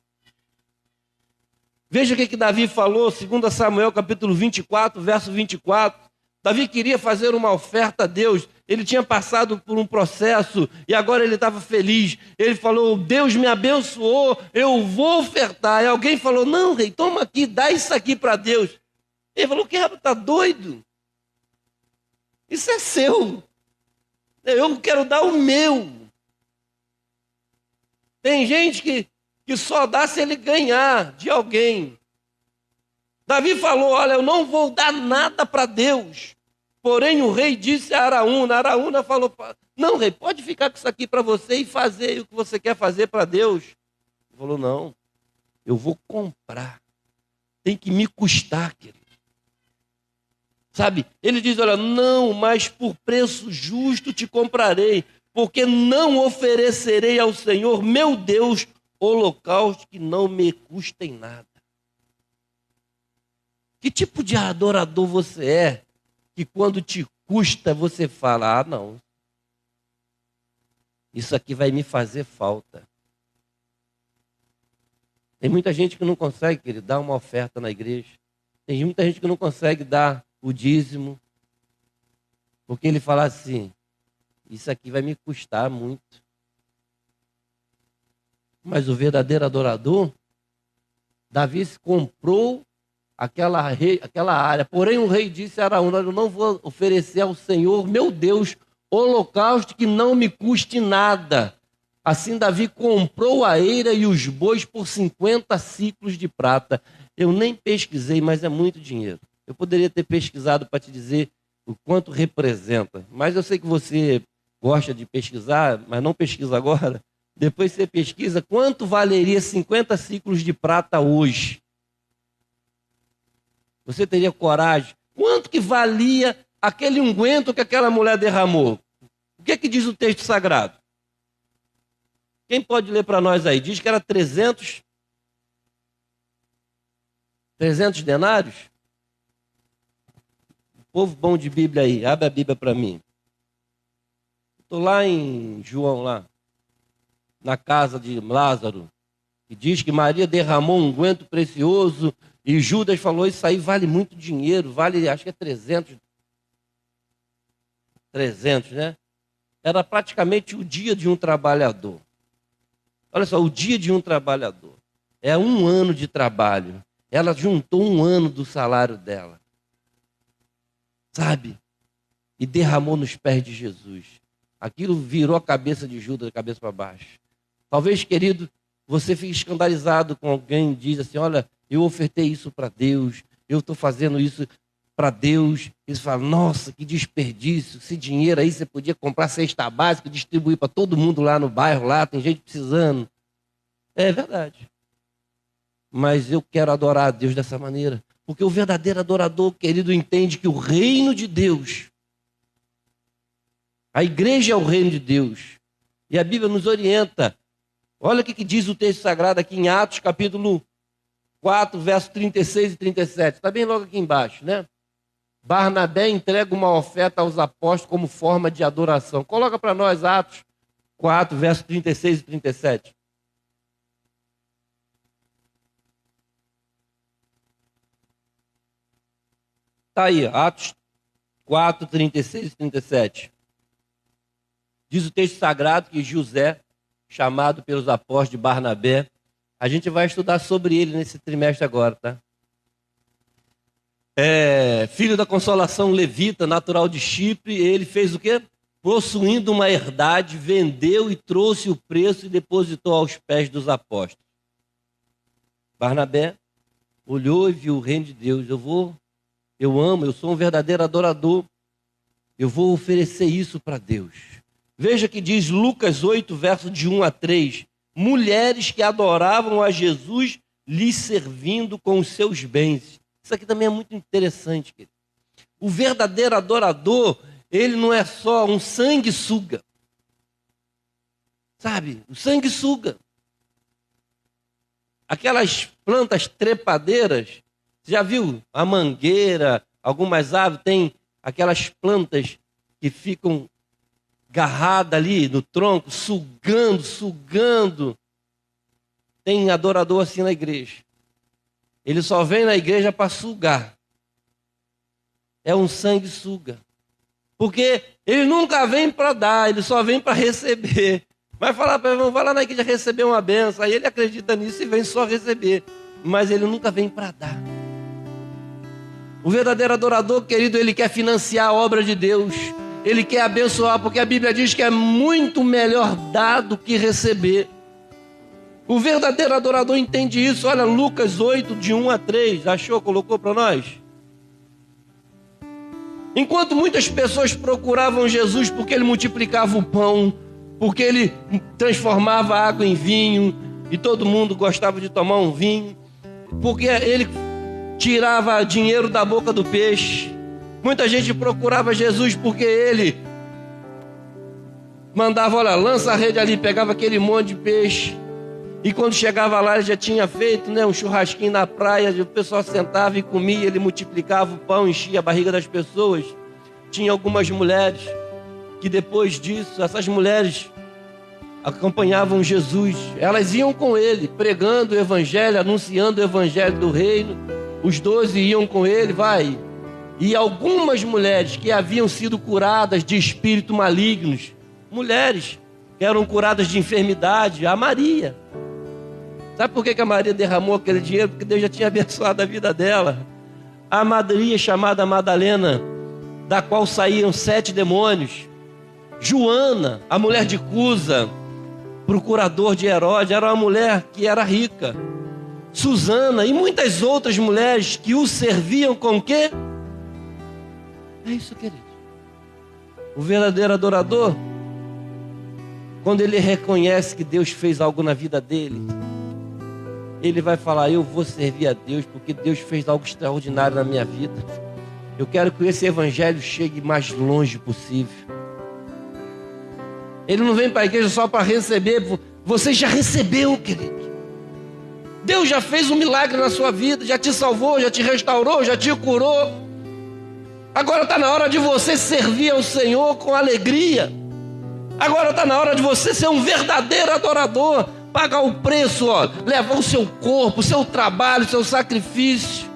Veja o que Davi falou, 2 Samuel capítulo 24, verso 24. Davi queria fazer uma oferta a Deus. Ele tinha passado por um processo e agora ele estava feliz. Ele falou, Deus me abençoou, eu vou ofertar. E alguém falou, não, rei, toma aqui, dá isso aqui para Deus. Ele falou, que está doido? Isso é seu. Eu quero dar o meu. Tem gente que só dá se ele ganhar de alguém. Davi falou, olha, eu não vou dar nada para Deus. Porém, o rei disse a Araúna. Araúna falou, não, rei, pode ficar com isso aqui para você e fazer o que você quer fazer para Deus. Ele falou, não, eu vou comprar. Tem que me custar, querido. Sabe, ele diz, olha, não, mas por preço justo te comprarei, porque não oferecerei ao Senhor, meu Deus, holocausto que não me custem nada. Que tipo de adorador você é, que quando te custa você fala, não, isso aqui vai me fazer falta. Tem muita gente que não consegue, querido, dar uma oferta na igreja. Tem muita gente que não consegue dar o dízimo, porque ele fala assim, isso aqui vai me custar muito. Mas o verdadeiro adorador, Davi comprou aquela área. Porém o rei disse a Araúna, eu não vou oferecer ao Senhor, meu Deus, holocausto que não me custe nada. Assim Davi comprou a eira e os bois por 50 ciclos de prata. Eu nem pesquisei, mas é muito dinheiro. Eu poderia ter pesquisado para te dizer o quanto representa. Mas eu sei que você gosta de pesquisar, mas não pesquisa agora. Depois você pesquisa quanto valeria 50 ciclos de prata hoje. Você teria coragem? Quanto que valia aquele unguento que aquela mulher derramou? O que é que diz o texto sagrado? Quem pode ler para nós aí? Diz que era 300 denários? Povo bom de Bíblia aí, abre a Bíblia para mim. Estou lá em João, lá, na casa de Lázaro. que diz que Maria derramou um unguento precioso e Judas falou, isso aí vale muito dinheiro, vale, acho que é 300, né? Era praticamente o dia de um trabalhador. Olha só, o dia de um trabalhador. É 1 ano de trabalho. Ela juntou 1 ano do salário dela. Sabe? E derramou nos pés de Jesus. Aquilo virou a cabeça de Judas, da cabeça para baixo. Talvez, querido, você fique escandalizado com alguém e diz assim, olha, eu ofertei isso para Deus, eu estou fazendo isso para Deus. E você fala, nossa, que desperdício, esse dinheiro aí você podia comprar cesta básica e distribuir para todo mundo lá no bairro, lá tem gente precisando. É verdade. Mas eu quero adorar a Deus dessa maneira. Porque o verdadeiro adorador, querido, entende que o reino de Deus, a igreja é o reino de Deus. E a Bíblia nos orienta. Olha o que diz o texto sagrado aqui em Atos, capítulo 4, versos 36 e 37. Está bem logo aqui embaixo, né? Barnabé entrega uma oferta aos apóstolos como forma de adoração. Coloca para nós Atos 4, versos 36 e 37. Está aí, Atos 4, 36 e 37. Diz o texto sagrado que José, chamado pelos apóstolos de Barnabé, a gente vai estudar sobre ele nesse trimestre agora, tá? Filho da consolação levita, natural de Chipre, ele fez o quê? Possuindo uma herdade, vendeu e trouxe o preço e depositou aos pés dos apóstolos. Barnabé olhou e viu o reino de Deus. Eu sou um verdadeiro adorador. Eu vou oferecer isso para Deus. Veja que diz Lucas 8, verso de 1 a 3. Mulheres que adoravam a Jesus, lhe servindo com os seus bens. Isso aqui também é muito interessante, querido. O verdadeiro adorador, ele não é só um sanguessuga. Sabe? O sanguessuga. Aquelas plantas trepadeiras, você já viu? A mangueira, algumas árvores têm aquelas plantas que ficam agarradas ali no tronco, sugando. Tem adorador assim na igreja. Ele só vem na igreja para sugar. É um sanguessuga. Porque ele nunca vem para dar, ele só vem para receber. Vai falar para ele, vai lá na igreja receber uma benção. Aí ele acredita nisso e vem só receber. Mas ele nunca vem para dar. O verdadeiro adorador, querido, ele quer financiar a obra de Deus. Ele quer abençoar, porque a Bíblia diz que é muito melhor dar do que receber. O verdadeiro adorador entende isso. Olha, Lucas 8, de 1 a 3. Achou? Colocou para nós? Enquanto muitas pessoas procuravam Jesus porque ele multiplicava o pão, porque ele transformava a água em vinho, e todo mundo gostava de tomar um vinho, porque ele tirava dinheiro da boca do peixe. Muita gente procurava Jesus porque ele mandava, olha, lança a rede ali, pegava aquele monte de peixe. E quando chegava lá, ele já tinha feito, né, um churrasquinho na praia, o pessoal sentava e comia, ele multiplicava o pão, enchia a barriga das pessoas. Tinha algumas mulheres que depois disso, essas mulheres acompanhavam Jesus. Elas iam com ele, pregando o evangelho, anunciando o evangelho do reino. Os 12 iam com ele, vai. E algumas mulheres que haviam sido curadas de espíritos malignos, mulheres que eram curadas de enfermidade, a Maria. Sabe por que a Maria derramou aquele dinheiro? Porque Deus já tinha abençoado a vida dela. A Maria, chamada Madalena, da qual saíram 7 demônios. Joana, a mulher de Cusa, procurador de Herodes, era uma mulher que era rica. Susana e muitas outras mulheres que o serviam com o quê? É isso, querido. O verdadeiro adorador, quando ele reconhece que Deus fez algo na vida dele, ele vai falar, eu vou servir a Deus porque Deus fez algo extraordinário na minha vida. Eu quero que esse evangelho chegue mais longe possível. Ele não vem para a igreja só para receber. Você já recebeu, querido. Deus já fez um milagre na sua vida, já te salvou, já te restaurou, já te curou. Agora está na hora de você servir ao Senhor com alegria. Agora está na hora de você ser um verdadeiro adorador. pagar o preço, ó, levar o seu corpo, o seu trabalho, o seu sacrifício.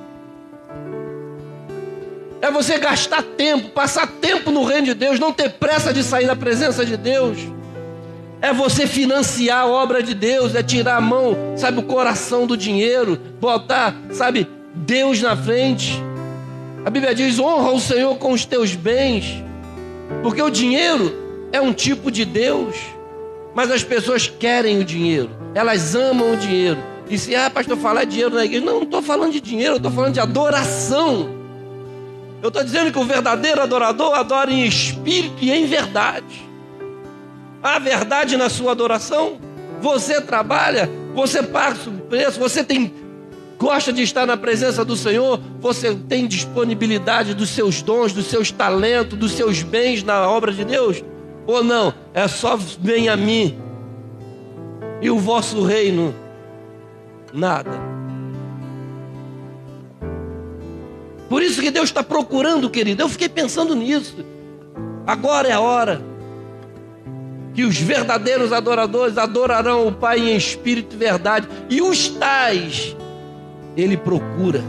É você gastar tempo, passar tempo no reino de Deus, não ter pressa de sair da presença de Deus. É você financiar a obra de Deus, é tirar a mão, sabe, o coração do dinheiro, botar, sabe, Deus na frente. A Bíblia diz, honra o Senhor com os teus bens, porque o dinheiro é um tipo de Deus, mas as pessoas querem o dinheiro, elas amam o dinheiro. E se, pastor, falar de dinheiro na igreja, não estou falando de dinheiro, eu estou falando de adoração. Eu estou dizendo que o verdadeiro adorador adora em espírito e em verdade. Há verdade na sua adoração? Você trabalha, você paga o preço, você gosta de estar na presença do Senhor, você tem disponibilidade dos seus dons, dos seus talentos, dos seus bens na obra de Deus? Ou não? É só vem a mim e o vosso reino, nada. Por isso que Deus está procurando, querido. Eu fiquei pensando nisso. Agora é a hora que os verdadeiros adoradores adorarão o Pai em espírito e verdade. E os tais, Ele procura.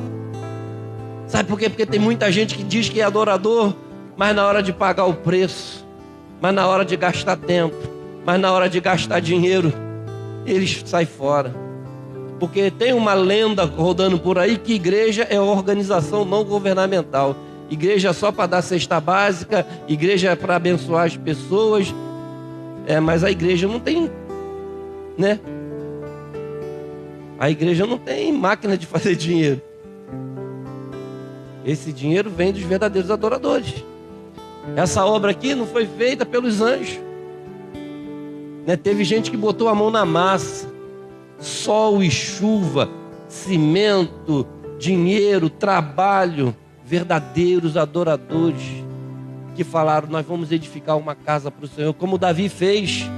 Sabe por quê? Porque tem muita gente que diz que é adorador, mas na hora de pagar o preço, mas na hora de gastar tempo, mas na hora de gastar dinheiro, eles saem fora. Porque tem uma lenda rodando por aí que igreja é organização não governamental. Igreja é só para dar cesta básica, igreja é para abençoar as pessoas. Mas a igreja não tem, né? A igreja não tem máquina de fazer dinheiro. Esse dinheiro vem dos verdadeiros adoradores. Essa obra aqui não foi feita pelos anjos, né? Teve gente que botou a mão na massa. Sol e chuva, cimento, dinheiro, trabalho, verdadeiros adoradores que falaram, nós vamos edificar uma casa para o Senhor, como Davi fez.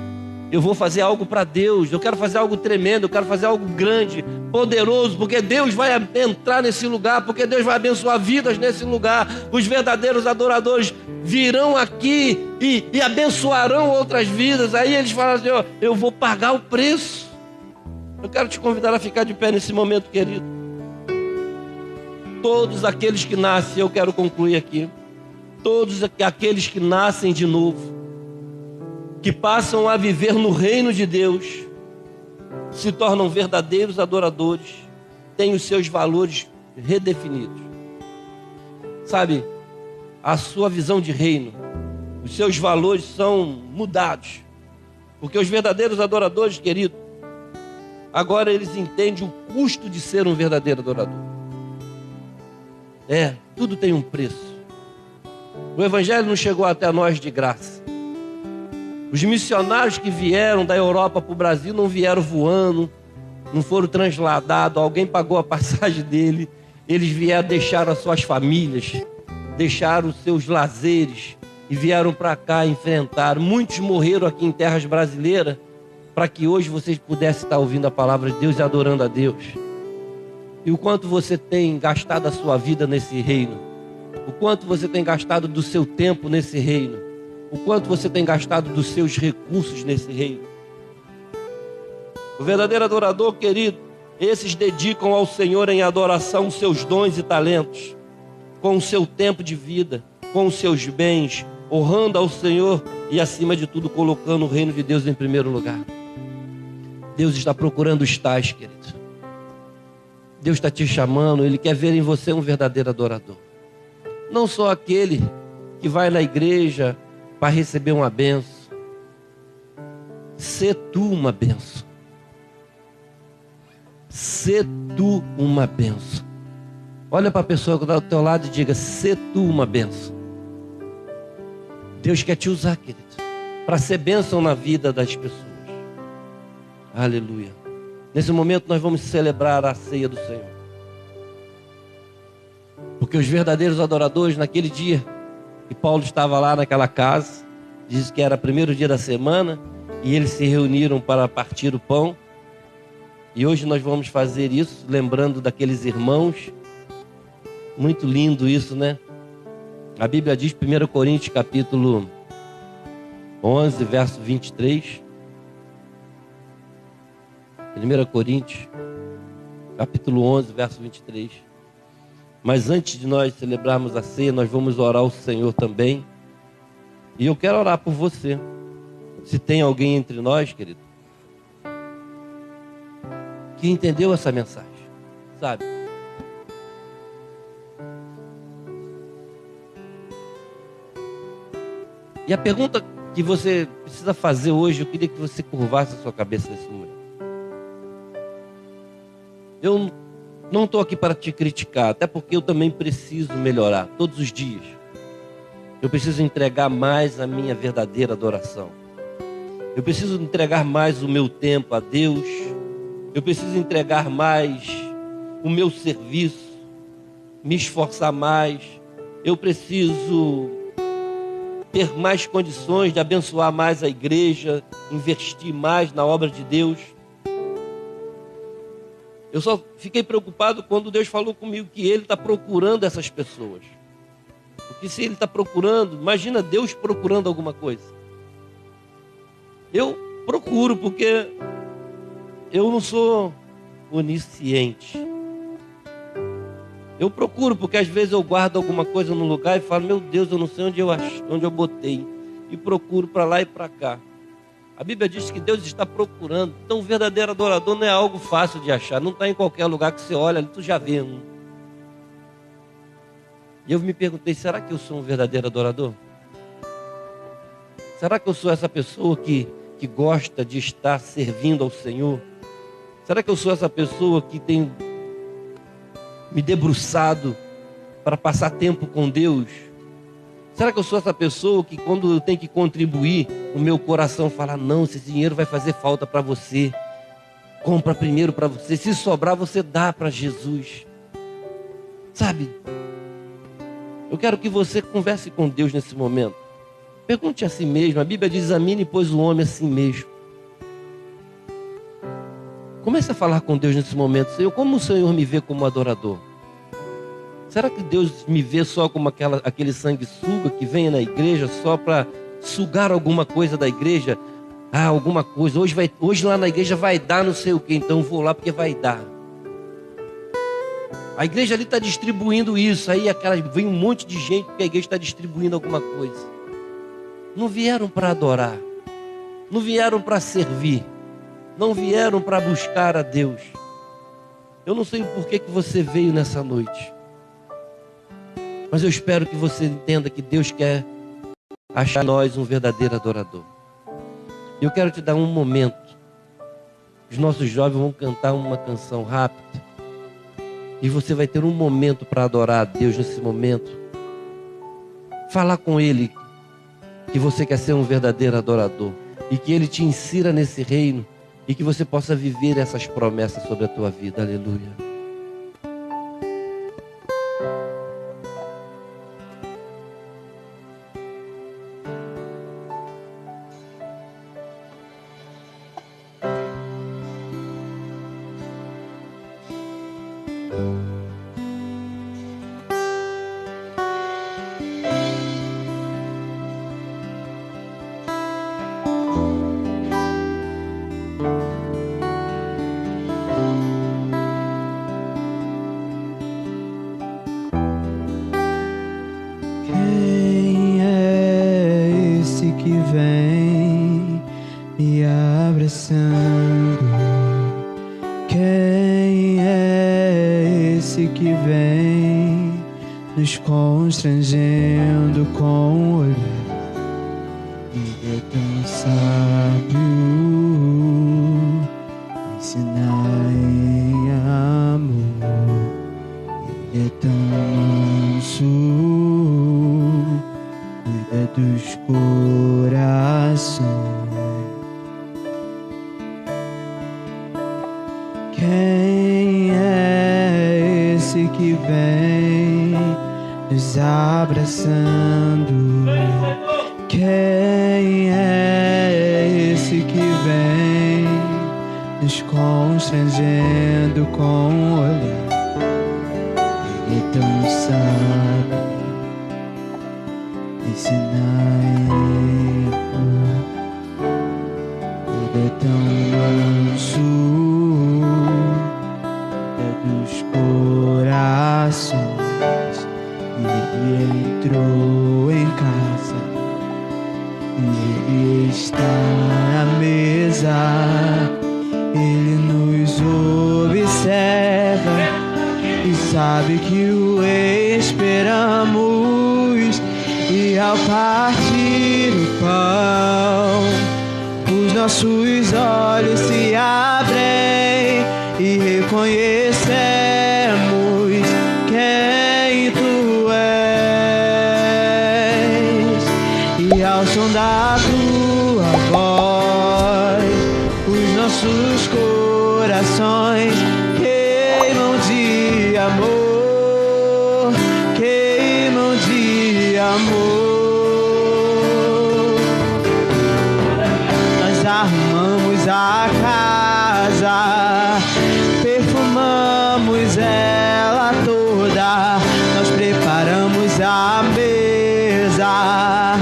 Eu vou fazer algo para Deus, eu quero fazer algo tremendo, eu quero fazer algo grande, poderoso, porque Deus vai entrar nesse lugar, porque Deus vai abençoar vidas nesse lugar. Os verdadeiros adoradores virão aqui e abençoarão outras vidas. Aí eles falam assim, ó, eu vou pagar o preço. Eu quero te convidar a ficar de pé nesse momento, querido. Todos aqueles que nascem, eu quero concluir aqui. Todos aqueles que nascem de novo, que passam a viver no reino de Deus, se tornam verdadeiros adoradores, têm os seus valores redefinidos. Sabe, a sua visão de reino, os seus valores são mudados. Porque os verdadeiros adoradores, querido, agora eles entendem o custo de ser um verdadeiro adorador. Tudo tem um preço. O Evangelho não chegou até nós de graça. Os missionários que vieram da Europa para o Brasil não vieram voando, não foram transladados, alguém pagou a passagem dele. Eles vieram, deixaram as suas famílias, deixaram os seus lazeres e vieram para cá enfrentar. Muitos morreram aqui em terras brasileiras, para que hoje vocês pudessem estar ouvindo a palavra de Deus e adorando a Deus. E o quanto você tem gastado a sua vida nesse reino, o quanto você tem gastado do seu tempo nesse reino, o quanto você tem gastado dos seus recursos nesse reino. O verdadeiro adorador, querido, esses dedicam ao Senhor em adoração os seus dons e talentos, com o seu tempo de vida, com os seus bens, honrando ao Senhor e, acima de tudo, colocando o reino de Deus em primeiro lugar. Deus está procurando os tais, querido. Deus está te chamando, Ele quer ver em você um verdadeiro adorador. Não só aquele que vai na igreja para receber uma benção. Sê tu uma benção. Sê tu uma benção. Olha para a pessoa que está do teu lado e diga, sê tu uma benção. Deus quer te usar, querido, para ser bênção na vida das pessoas. Aleluia. Nesse momento nós vamos celebrar a ceia do Senhor. Porque os verdadeiros adoradores, naquele dia que Paulo estava lá naquela casa, diz que era o primeiro dia da semana, e eles se reuniram para partir o pão. E hoje nós vamos fazer isso, lembrando daqueles irmãos. Muito lindo isso, né? A Bíblia diz, 1 Coríntios capítulo 11, verso 23. 1 Coríntios, capítulo 11, verso 23. Mas antes de nós celebrarmos a ceia, nós vamos orar ao Senhor também. E eu quero orar por você. Se tem alguém entre nós, querido, que entendeu essa mensagem, sabe? E a pergunta que você precisa fazer hoje, eu queria que você curvasse a sua cabeça nesse momento. Eu não estou aqui para te criticar, até porque eu também preciso melhorar todos os dias. Eu preciso entregar mais a minha verdadeira adoração. Eu preciso entregar mais o meu tempo a Deus. Eu preciso entregar mais o meu serviço, me esforçar mais. Eu preciso ter mais condições de abençoar mais a igreja, investir mais na obra de Deus. Eu só fiquei preocupado quando Deus falou comigo que Ele está procurando essas pessoas. Porque se Ele está procurando, imagina Deus procurando alguma coisa. Eu procuro porque eu não sou onisciente. Eu procuro porque às vezes eu guardo alguma coisa no lugar e falo, meu Deus, eu não sei onde eu botei. E procuro para lá e para cá. A Bíblia diz que Deus está procurando. Então o verdadeiro adorador não é algo fácil de achar. Não está em qualquer lugar que você olha, tu já vê um. E eu me perguntei, será que eu sou um verdadeiro adorador? Será que eu sou essa pessoa que gosta de estar servindo ao Senhor? Será que eu sou essa pessoa que tem me debruçado para passar tempo com Deus? Será que eu sou essa pessoa que quando eu tenho que contribuir, o meu coração fala, não, esse dinheiro vai fazer falta para você. Compra primeiro para você. Se sobrar, você dá para Jesus. Sabe? Eu quero que você converse com Deus nesse momento. Pergunte a si mesmo. A Bíblia diz, examine, pois, o homem a si mesmo. Comece a falar com Deus nesse momento. Senhor, como o Senhor me vê como adorador? Será que Deus me vê só como aquele sanguessuga que vem na igreja só para sugar alguma coisa da igreja? Ah, alguma coisa. Hoje lá na igreja vai dar não sei o que, então eu vou lá porque vai dar. A igreja ali está distribuindo isso. Aí vem um monte de gente porque a igreja está distribuindo alguma coisa. Não vieram para adorar. Não vieram para servir. Não vieram para buscar a Deus. Eu não sei o porquê que você veio nessa noite. Mas eu espero que você entenda que Deus quer achar em nós um verdadeiro adorador. Eu quero te dar um momento. Os nossos jovens vão cantar uma canção rápida. E você vai ter um momento para adorar a Deus nesse momento. Falar com Ele que você quer ser um verdadeiro adorador. E que Ele te insira nesse reino. E que você possa viver essas promessas sobre a tua vida. Aleluia. Constrangendo com o olhar, Ele é tão sábio, ensinar em amor. Ele é tão manso, cuida dos corações. Quem é esse que vem nos abraçando? Quem é esse que vem nos constrangendo com o olhar? Ele é tão sábio, ensinar em amor. Ele é tão manso, dos corações. Ele entrou em casa e Ele está à mesa. Ele nos observa e sabe que o esperamos. E ao partir o pão, os nossos olhos se abrem e reconhecemos quem Tu és. E ao som da Tua voz, os nossos corações queimam de amor, queimam de amor. Nós arrumamos a casa, perfumamos ela toda, nós preparamos a mesa.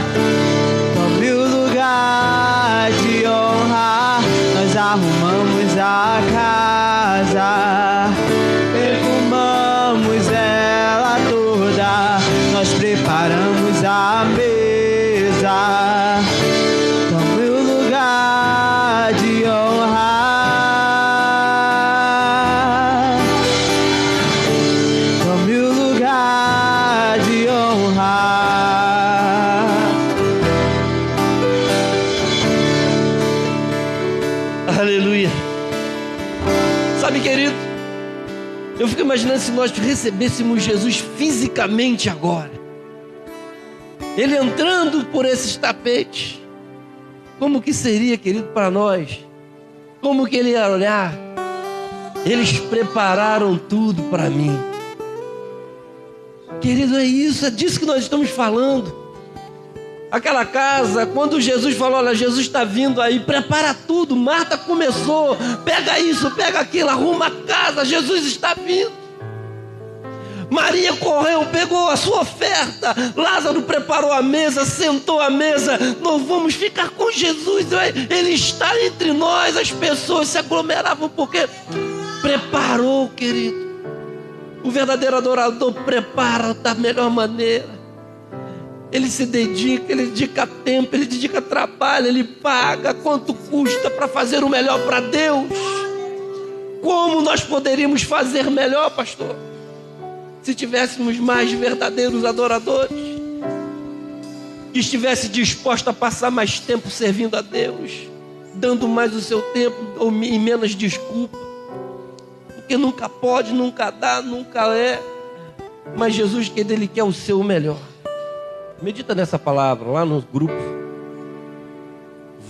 Tome o lugar de honra. Nós arrumamos a casa, perfumamos ela toda, nós preparamos a mesa. Tome o lugar de honra. Tome o lugar de honra. Aleluia. Sabe, querido, eu fico imaginando se nós recebêssemos Jesus fisicamente agora, Ele entrando por esses tapetes, como que seria, querido, para nós? Como que Ele ia olhar? Eles prepararam tudo para mim. Querido, é isso, é disso que nós estamos falando. Aquela casa, quando Jesus falou, olha, Jesus está vindo aí, prepara tudo. Marta começou, pega isso, pega aquilo, arruma a casa, Jesus está vindo. Maria correu, pegou a sua oferta. Lázaro preparou a mesa, sentou à mesa. Nós vamos ficar com Jesus, Ele está entre nós. As pessoas se aglomeravam porque preparou, querido. O verdadeiro adorador prepara da melhor maneira. Ele se dedica, ele dedica tempo, ele dedica trabalho, ele paga quanto custa para fazer o melhor para Deus. Como nós poderíamos fazer melhor, pastor? Se tivéssemos mais verdadeiros adoradores, que estivesse disposto a passar mais tempo servindo a Deus, dando mais o seu tempo e menos desculpa, porque nunca pode, nunca dá, nunca é, mas Jesus, que Ele quer o seu melhor. Medita nessa palavra lá no grupo.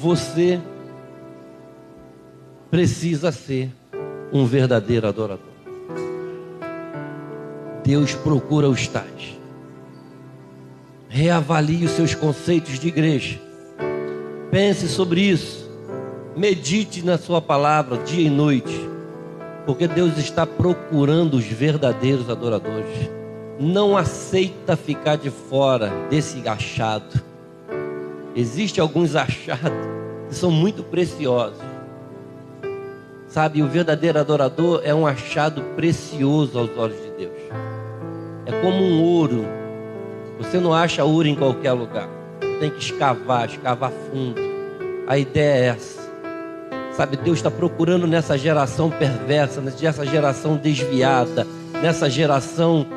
Você precisa ser um verdadeiro adorador. Deus procura os tais. Reavalie os seus conceitos de igreja. Pense sobre isso. Medite na sua palavra dia e noite. Porque Deus está procurando os verdadeiros adoradores. Não aceita ficar de fora desse achado. Existem alguns achados que são muito preciosos. Sabe, o verdadeiro adorador é um achado precioso aos olhos de Deus. É como um ouro. Você não acha ouro em qualquer lugar. Tem que escavar fundo. A ideia é essa. Sabe, Deus está procurando nessa geração perversa, nessa geração desviada, nessa geração,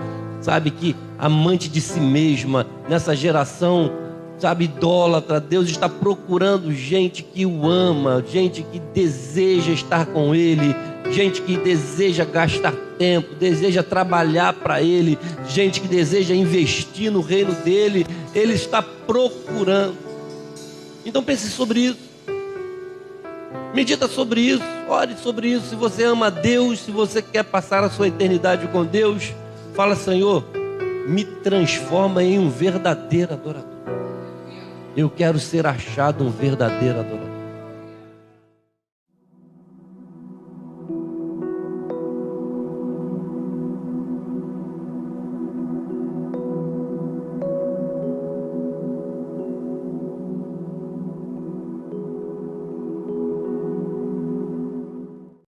sabe, que amante de si mesma, nessa geração, sabe, idólatra. Deus está procurando gente que o ama, gente que deseja estar com Ele, gente que deseja gastar tempo, deseja trabalhar para Ele, gente que deseja investir no reino dEle. Ele está procurando. Então pense sobre isso. Medita sobre isso, ore sobre isso. Se você ama a Deus, se você quer passar a sua eternidade com Deus, fala: Senhor, me transforma em um verdadeiro adorador. Eu quero ser achado um verdadeiro adorador.